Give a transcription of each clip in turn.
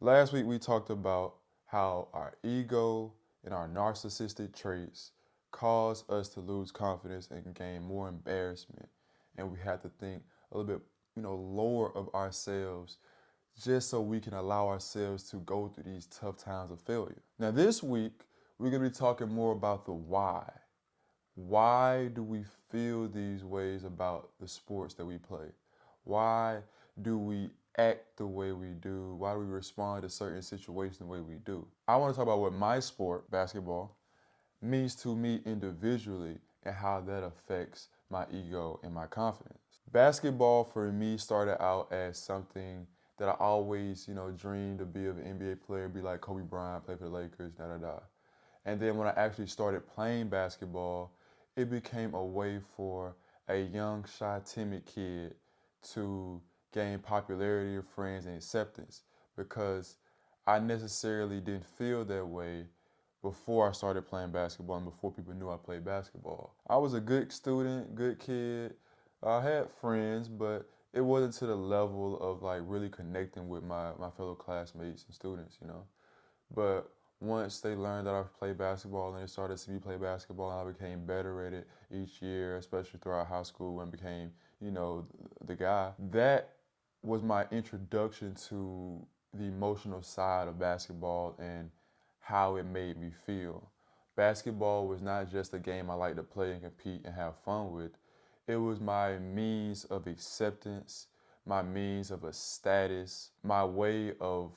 Last week we talked about how our ego and our narcissistic traits cause us to lose confidence and gain more embarrassment. And we have to think a little bit, lower of ourselves just so we can allow ourselves to go through these tough times of failure. Now, this week, we're going to be talking more about the why. Why do we feel these ways about the sports that we play? Why do we act the way we do? Why do we respond to certain situations the way we do? I want to talk about what my sport, basketball, means to me individually and how that affects my ego and my confidence. Basketball for me started out as something that I always, dreamed to be an NBA player, be like Kobe Bryant, play for the Lakers, da da da. And then when I actually started playing basketball, it became a way for a young, shy, timid kid to gain popularity of friends and acceptance because I necessarily didn't feel that way before I started playing basketball and before people knew I played basketball. I was a good student, good kid. I had friends, but it wasn't to the level of like really connecting with my fellow classmates and students. But once they learned that I played basketball and they started to see me play basketball and I became better at it each year, especially throughout high school when I became, the guy, that was my introduction to the emotional side of basketball and how it made me feel. Basketball was not just a game I like to play and compete and have fun with. It was my means of acceptance, my means of a status, my way of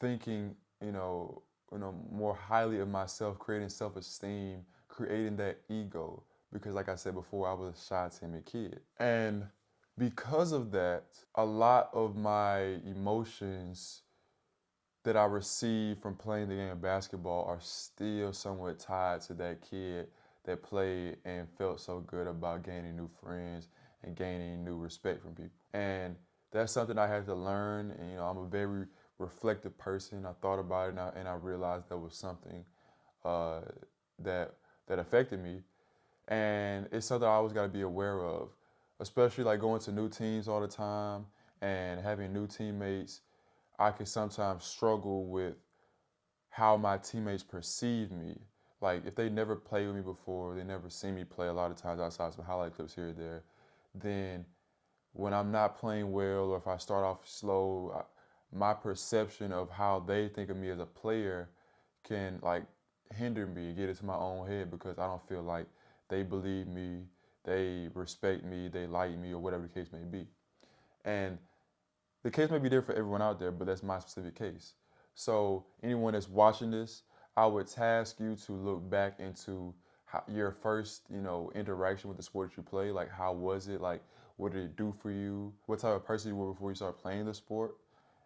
thinking, more highly of myself, creating self-esteem, creating that ego. Because like I said before, I was a shy, timid kid. And because of that, a lot of my emotions that I receive from playing the game of basketball are still somewhat tied to that kid that played and felt so good about gaining new friends and gaining new respect from people. And that's something I had to learn. And, I'm a very reflective person. I thought about it and I realized that was something uh, that affected me. And it's something I always got to be aware of, especially like going to new teams all the time and having new teammates. I can sometimes struggle with how my teammates perceive me. Like if they never played with me before, they never seen me play a lot of times outside some highlight clips here or there, then when I'm not playing well or if I start off slow, my perception of how they think of me as a player can like hinder me, get into my own head because I don't feel like they believe me, they respect me, they like me, or whatever the case may be. And the case may be different for everyone out there, but that's my specific case. So anyone that's watching this, I would task you to look back into your first, interaction with the sport that you play. Like, how was it? Like, what did it do for you? What type of person you were before you started playing the sport?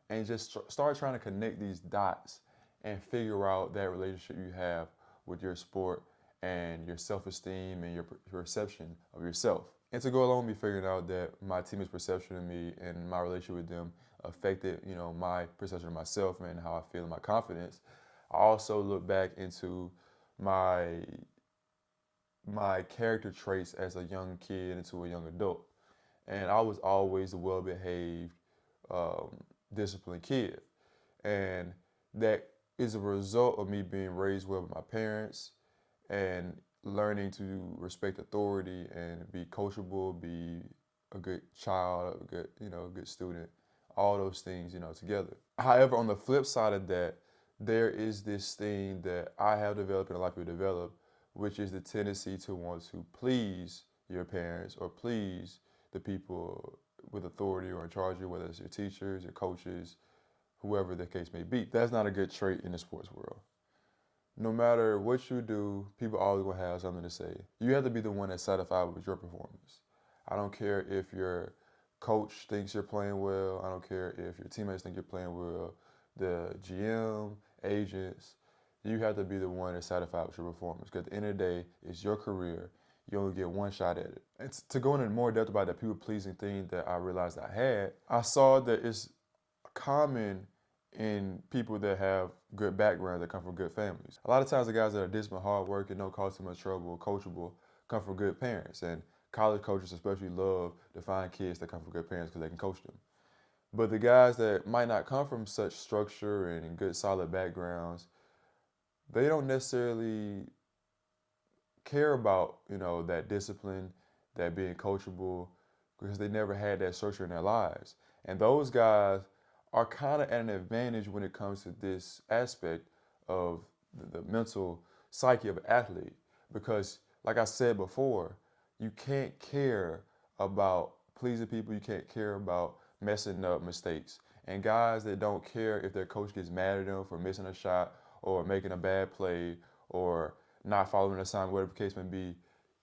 And just start trying to connect these dots and figure out that relationship you have with your sport and your self-esteem and your perception of yourself. And to go along with me figuring out that my teammates' perception of me and my relationship with them affected, my perception of myself and how I feel and my confidence, I also look back into my my character traits as a young kid into a young adult. And I was always a well-behaved, um, disciplined kid. And that is a result of me being raised well with my parents and learning to respect authority and be coachable, be a good child, a good, a good student, all those things, together. However, on the flip side of that, there is this thing that I have developed and a lot of people develop, which is the tendency to want to please your parents or please the people with authority or in charge of you, whether it's your teachers, your coaches, whoever the case may be. That's not a good trait in the sports world. No matter what you do, people always gonna have something to say. You have to be the one that's satisfied with your performance. I don't care if your coach thinks you're playing well. I don't care if your teammates think you're playing well. The GM, agents, you have to be the one that's satisfied with your performance. Because at the end of the day, it's your career. You only get one shot at it. And to go into more depth about that people pleasing thing that I realized I had, I saw that it's common in people that have good backgrounds that come from good families. A lot of times the guys that are disciplined, hard working, don't cause too much trouble, coachable, come from good parents. And college coaches especially love to find kids that come from good parents because they can coach them. But the guys that might not come from such structure and good solid backgrounds, they don't necessarily care about, that discipline, that being coachable, because they never had that structure in their lives. And those guys are kind of at an advantage when it comes to this aspect of the mental psyche of an athlete. Because, like I said before, you can't care about pleasing people, you can't care about messing up mistakes. And guys that don't care if their coach gets mad at them for missing a shot or making a bad play or not following the assignment, whatever the case may be,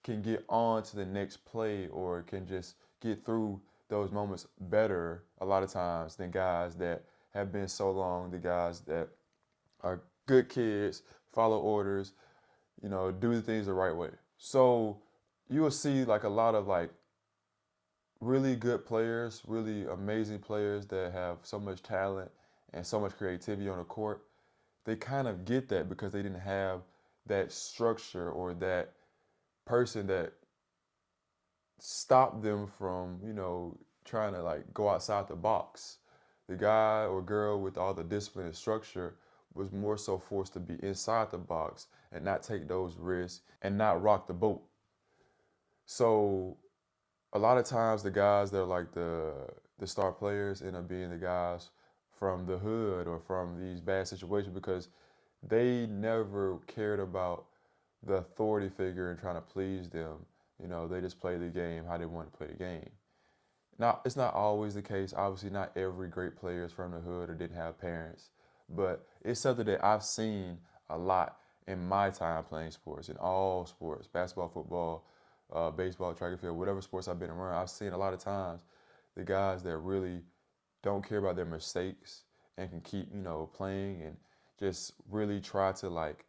can get on to the next play or can just get through those moments better a lot of times than guys that have been so long, the guys that are good kids, follow orders, do the things the right way. So you will see like a lot of like really good players, really amazing players that have so much talent and so much creativity on the court. They kind of get that because they didn't have that structure or that person that stopped them from, trying to like go outside the box. The guy or girl with all the discipline and structure was more so forced to be inside the box and not take those risks and not rock the boat. So a lot of times the guys that are like the star players end up being the guys from the hood or from these bad situations because they never cared about the authority figure and trying to please them. They just play the game how they want to play the game. Now, it's not always the case. Obviously, not every great player is from the hood or didn't have parents, but it's something that I've seen a lot in my time playing sports, in all sports, basketball, football, baseball, track and field, whatever sports I've been around. I've seen a lot of times the guys that really don't care about their mistakes and can keep, playing and just really try to like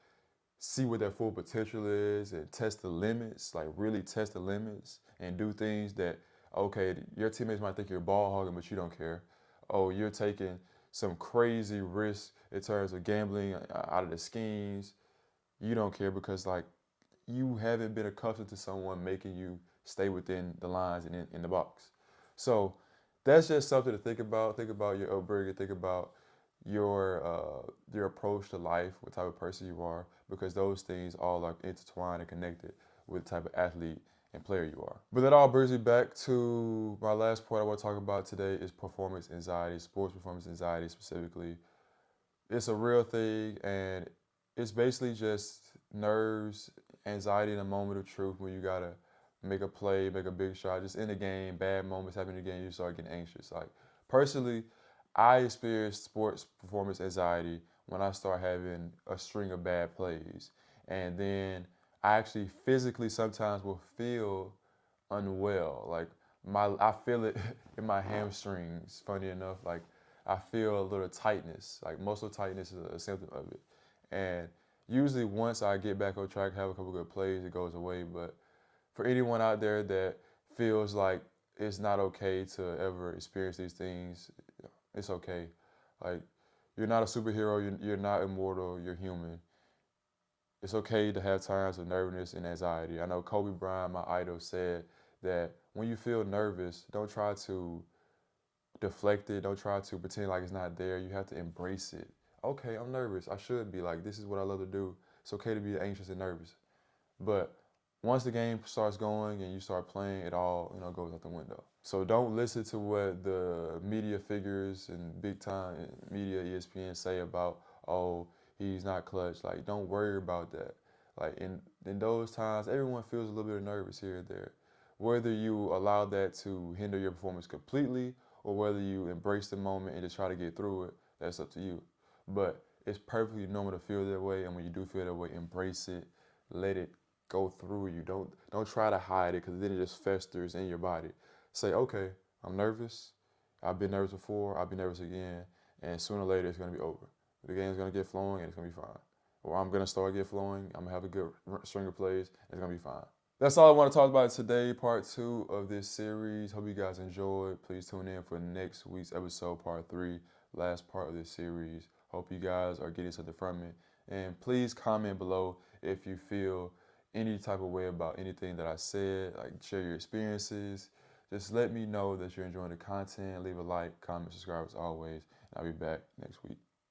see what their full potential is and test the limits, like really test the limits and do things that, okay, your teammates might think you're ball hogging, but you don't care. Oh, you're taking some crazy risks in terms of gambling out of the schemes. You don't care because, like, you haven't been accustomed to someone making you stay within the lines and in the box. So that's just something to think about. Think about your upbringing. Think about your approach to life, what type of person you are, because those things all are intertwined and connected with the type of athlete and player you are. But that all brings me back to my last point I want to talk about today is performance anxiety, sports performance anxiety specifically. It's a real thing and it's basically just nerves, anxiety in a moment of truth when you gotta make a play, make a big shot, just in the game, bad moments happen in the game, you start getting anxious. Like personally, I experienced sports performance anxiety when I start having a string of bad plays. And then I actually physically sometimes will feel unwell. Like I feel it in my hamstrings, funny enough. Like I feel a little tightness. Like muscle tightness is a symptom of it. And usually once I get back on track, have a couple good plays, it goes away. But for anyone out there that feels like it's not okay to ever experience these things, it's okay. Like you're not a superhero, you're not immortal, you're human. It's okay to have times of nervousness and anxiety. I know Kobe Bryant, my idol, said that when you feel nervous, don't try to deflect it. Don't try to pretend like it's not there. You have to embrace it. Okay, I'm nervous. I should be like, this is what I love to do. It's okay to be anxious and nervous. But once the game starts going and you start playing, it all goes out the window. So don't listen to what the media figures and big time media, ESPN say about, oh, he's not clutch. Like, don't worry about that. Like in those times, everyone feels a little bit nervous here and there. Whether you allow that to hinder your performance completely or whether you embrace the moment and just try to get through it, that's up to you. But it's perfectly normal to feel that way, and when you do feel that way, embrace it, let it go through you. Don't try to hide it because then it just festers in your body. Say, okay, I'm nervous. I've been nervous before. I'll be nervous again, and sooner or later it's gonna be over. The game's gonna get flowing, and it's gonna be fine. Or I'm gonna start get flowing. I'm gonna have a good string of plays, and it's gonna be fine. That's all I want to talk about today, part 2 of this series. Hope you guys enjoyed. Please tune in for next week's episode, part 3, last part of this series. Hope you guys are getting something from it. And please comment below if you feel any type of way about anything that I said. Like share your experiences, Just let me know that you're enjoying the content. Leave a like, comment, subscribe as always. And I'll be back next week.